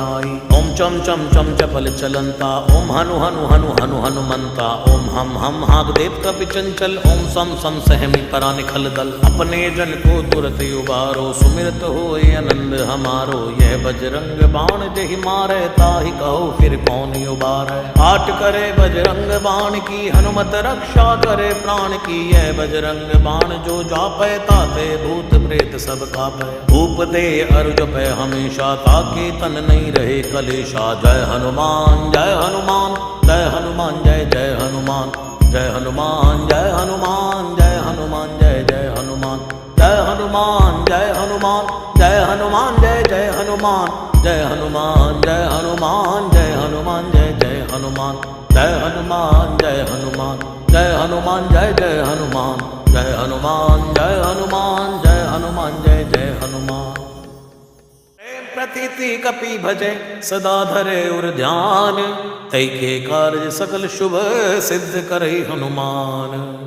बनाई। ओम चम चम चम चपल चलंता, ओम हनु हनु हनु हनु हनुमंता, ओम हम हाग देव कपि चंचल, ओम सम सम सहमी परा निखल दल। अपने जन को तुरत उबारो, सुमिरत होए आनंद हमारो। यह बजरंग बाण जहि मारे, ताहि कहो फिर कौन उबारे। पाठ करे बजरंग बाण की, हनुमत रक्षा करे प्राण की। यह बजरंग बाण जो जापै, ताते भूत प्रेत सब कापै। धूप दे अरु जपै हमेशा, ताके तन नहीं रहे कलेशा। जय हनुमान जय हनुमान, जय हनुमान जय जय हनुमान। जय हनुमान जय हनुमान, जय हनुमान जय जय हनुमान। जय हनुमान जय हनुमान, जय हनुमान जय जय हनुमान। जय हनुमान जय हनुमान, जय हनुमान जय जय हनुमान। जय हनुमान जय हनुमान, जय हनुमान जय जय हनुमान। जय हनुमान जय हनुमान, जय हनुमान जय जय हनुमान। प्रतीति कपि भजे सदा धरे उर ध्यान, तै के कार्य सकल शुभ सिद्ध करे हनुमान।